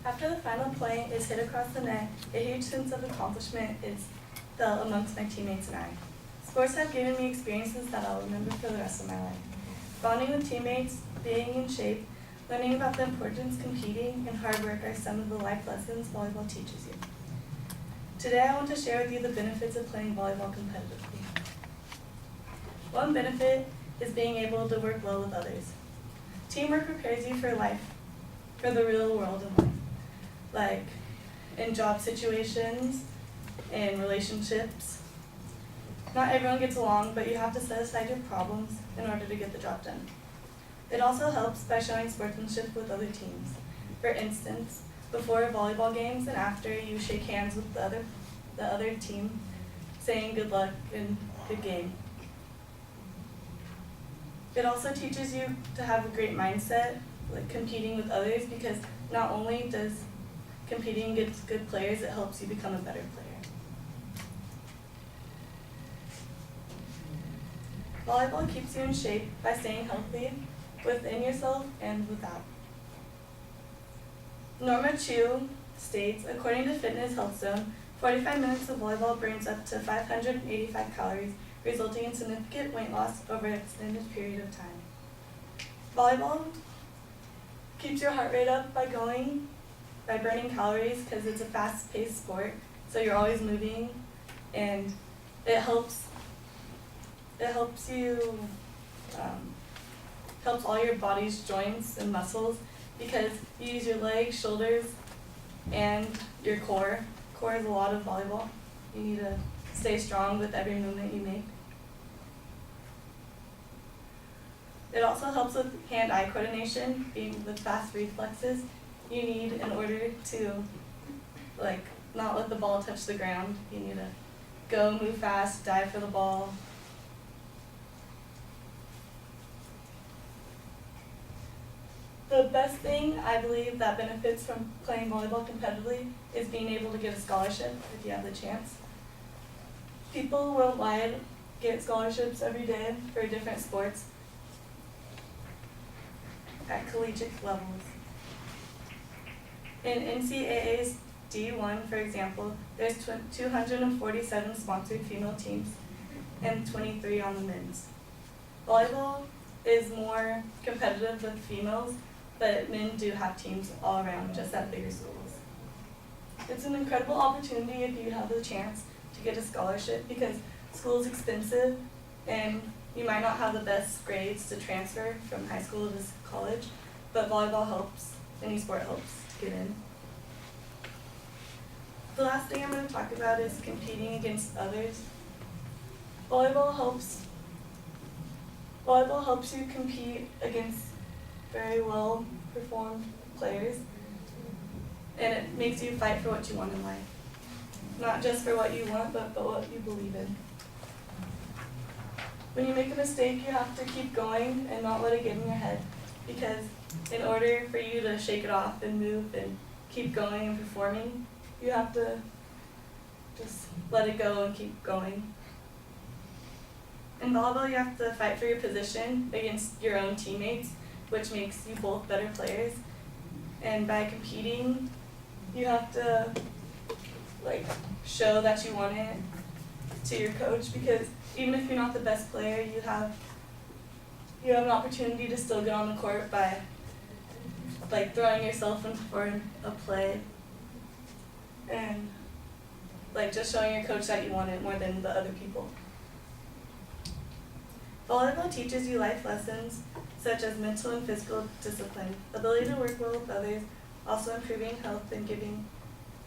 After the final point is hit across the net, a huge sense of accomplishment is felt amongst my teammates and I. Sports have given me experiences that I'll remember for the rest of my life. Bonding with teammates, being in shape, learning about the importance of competing, and hard work are some of the life lessons volleyball teaches you. Today I want to share with you the benefits of playing volleyball competitively. One benefit is being able to work well with others. Teamwork prepares you for life, for the real world in life, like in job situations, in relationships. Not everyone gets along, but you have to set aside your problems in order to get the job done. It also helps by showing sportsmanship with other teams. For instance, before volleyball games and after, you shake hands with the other team, saying good luck and good game. It also teaches you to have a great mindset, like competing with others, because not only does competing get good players, it helps you become a better player. Volleyball keeps you in shape by staying healthy within yourself and without. Norma Chu states, according to Fitness Health Zone, 45 minutes of volleyball burns up to 585 calories, resulting in significant weight loss over an extended period of time. Volleyball keeps your heart rate up by burning calories because it's a fast-paced sport, so you're always moving, and it helps all your body's joints and muscles because you use your legs, shoulders, and your core. Core is a lot of volleyball. You need to stay strong with every movement you make. It also helps with hand-eye coordination, being with fast reflexes you need in order to not let the ball touch the ground. You need to go, move fast, dive for the ball. The best thing I believe that benefits from playing volleyball competitively is being able to get a scholarship if you have the chance. People worldwide get scholarships every day for different sports at collegiate levels. In NCAA's D1, for example, there's 247 sponsored female teams and 23 on the men's. Volleyball is more competitive with females, but men do have teams all around, just at bigger schools. It's an incredible opportunity if you have the chance to get a scholarship because school is expensive and you might not have the best grades to transfer from high school to college, but volleyball helps, any sport helps to get in. The last thing I'm going to talk about is competing against others. Volleyball helps you compete against very well performed players, and it makes you fight for what you want in life. Not just for what you want, but what you believe in. When you make a mistake, you have to keep going and not let it get in your head, because in order for you to shake it off and move and keep going and performing, you have to just let it go and keep going. In volleyball, you have to fight for your position against your own teammates, which makes you both better players. And by competing, you have to show that you want it to your coach, because even if you're not the best player, you have an opportunity to still get on the court by throwing yourself in for a play and just showing your coach that you want it more than the other people. Volleyball teaches you life lessons such as mental and physical discipline, ability to work well with others, also improving health and giving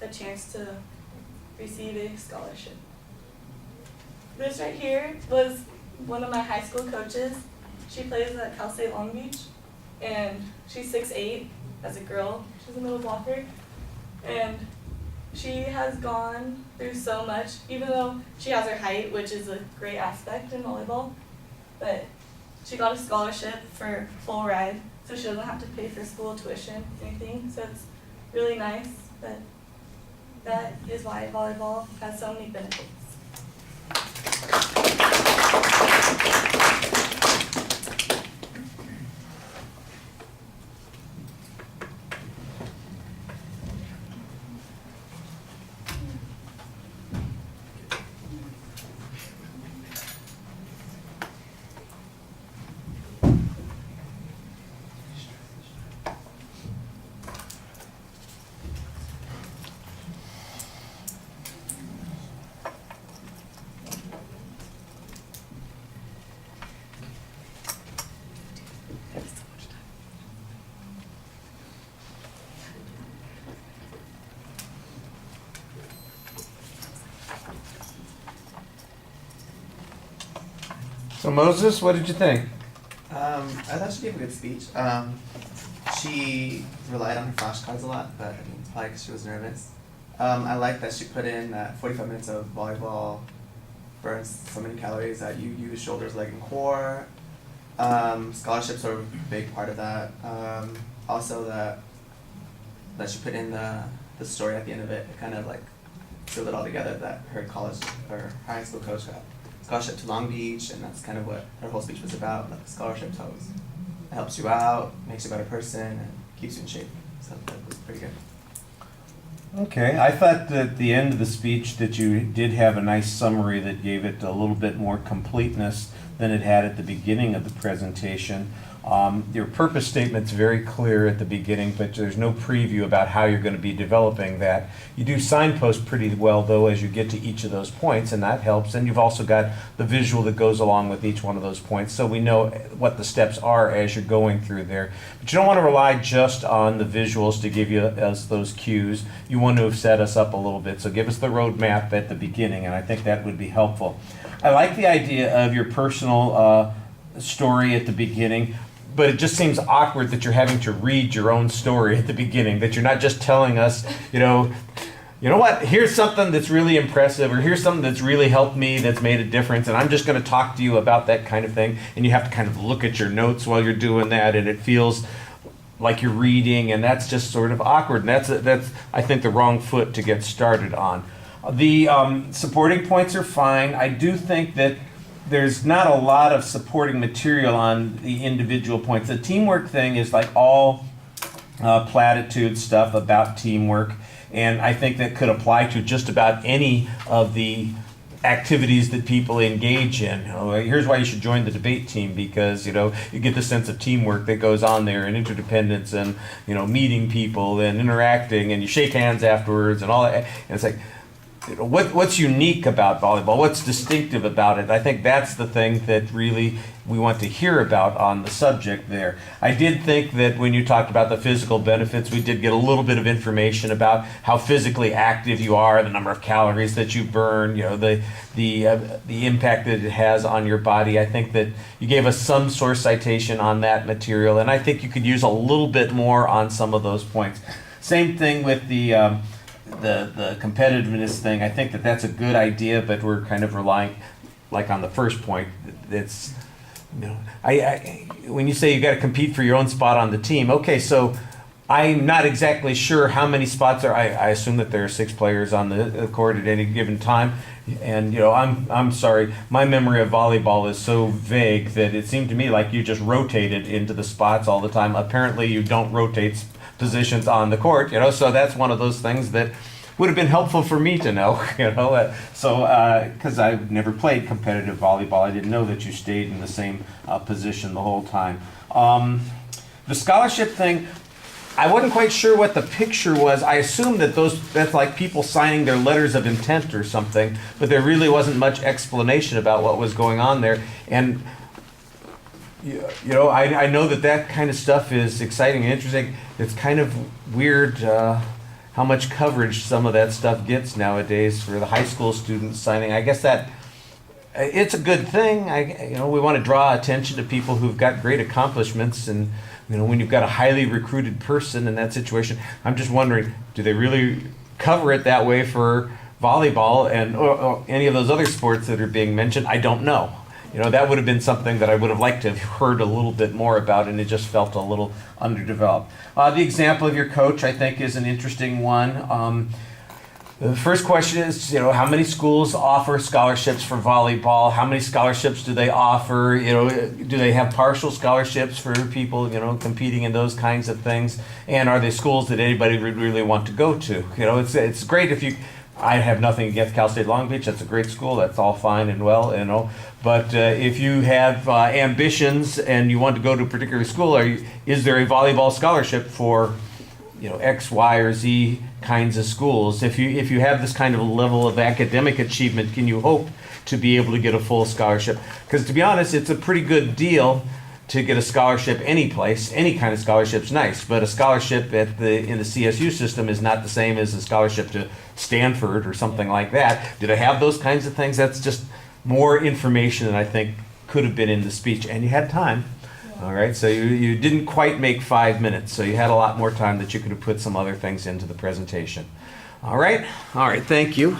a chance to receive a scholarship. This right here was one of my high school coaches. She plays at Cal State Long Beach, and she's 6'8" as a girl. She's a middle blocker, and she has gone through so much, even though she has her height, which is a great aspect in volleyball, but she got a scholarship for full ride, so she doesn't have to pay for school tuition or anything, so it's really nice, but that is why volleyball has so many benefits. So Moses, what did you think? I thought she gave a good speech. She relied on her flashcards a lot, but I think it's probably because she was nervous. I like that she put in that 45 minutes of volleyball burns so many calories that you use shoulders, leg, and core. Scholarships are a big part of that. Also that she put in the story at the end of it. It kind of like sealed it all together that her college or high school coach got scholarship to Long Beach, and that's kind of what her whole speech was about. Like scholarships always helps you out, makes you a better person, and keeps you in shape. So that was pretty good. Okay, I thought that at the end of the speech that you did have a nice summary that gave it a little bit more completeness than it had at the beginning of the presentation. Your purpose statement's very clear at the beginning, but there's no preview about how you're going to be developing that. You do signpost pretty well, though, as you get to each of those points, and that helps. And you've also got the visual that goes along with each one of those points, so we know what the steps are as you're going through there. But you don't want to rely just on the visuals to give you as those cues. You want to have set us up a little bit, so give us the roadmap at the beginning, and I think that would be helpful. I like the idea of your personal story at the beginning, but it just seems awkward that you're having to read your own story at the beginning, that you're not just telling us, you know what, here's something that's really impressive, or here's something that's really helped me, that's made a difference, and I'm just going to talk to you about that kind of thing, and you have to kind of look at your notes while you're doing that, and it feels like you're reading, and that's just sort of awkward, and that's I think, the wrong foot to get started on. The supporting points are fine. I do think that there's not a lot of supporting material on the individual points. The teamwork thing is like all platitude stuff about teamwork, and I think that could apply to just about any of the activities that people engage in. Here's why you should join the debate team, because you get the sense of teamwork that goes on there, and interdependence, and meeting people and interacting, and you shake hands afterwards and all that. And it's like, what's unique about volleyball? What's distinctive about it? I think that's the thing that really we want to hear about on the subject there. I did think that when you talked about the physical benefits, we did get a little bit of information about how physically active you are, the number of calories that you burn, the impact that it has on your body. I think that you gave us some source citation on that material, and I think you could use a little bit more on some of those points. Same thing with the competitiveness thing. I think that that's a good idea, but we're kind of relying, like on the first point, it's, when you say you got to compete for your own spot on the team, okay, so I'm not exactly sure how many spots are. I assume that there are 6 players on the court at any given time, and I'm sorry, my memory of volleyball is so vague that it seemed to me like you just rotated into the spots all the time. Apparently, you don't rotate positions on the court, so that's one of those things that would have been helpful for me to know, so because I've never played competitive volleyball, I didn't know that you stayed in the same position the whole time. The scholarship thing, I wasn't quite sure what the picture was. I assumed that that's like people signing their letters of intent or something, but there really wasn't much explanation about what was going on there. And I know that kind of stuff is exciting and interesting. It's kind of weird how much coverage some of that stuff gets nowadays for the high school students signing. I guess that it's a good thing. We want to draw attention to people who've got great accomplishments, and when you've got a highly recruited person in that situation, I'm just wondering, do they really cover it that way for volleyball and or any of those other sports that are being mentioned? I don't know. That would have been something that I would have liked to have heard a little bit more about, and it just felt a little underdeveloped. The example of your coach, I think, is an interesting one. The first question is, how many schools offer scholarships for volleyball? How many scholarships do they offer? Do they have partial scholarships for people, competing in those kinds of things? And are they schools that anybody would really want to go to? It's great if you. I have nothing against Cal State Long Beach. That's a great school. That's all fine and well, But if you have ambitions and you want to go to a particular school, is there a volleyball scholarship for, X, Y, or Z kinds of schools? If you have this kind of level of academic achievement, can you hope to be able to get a full scholarship? Because to be honest, it's a pretty good deal to get a scholarship any place. Any kind of scholarship's nice, but a scholarship in the CSU system is not the same as a scholarship to Stanford or something like that. Do they have those kinds of things? That's just more information that I think could have been in the speech, and you had time. All right, so you didn't quite make 5 minutes, so you had a lot more time that you could have put some other things into the presentation. All right, thank you.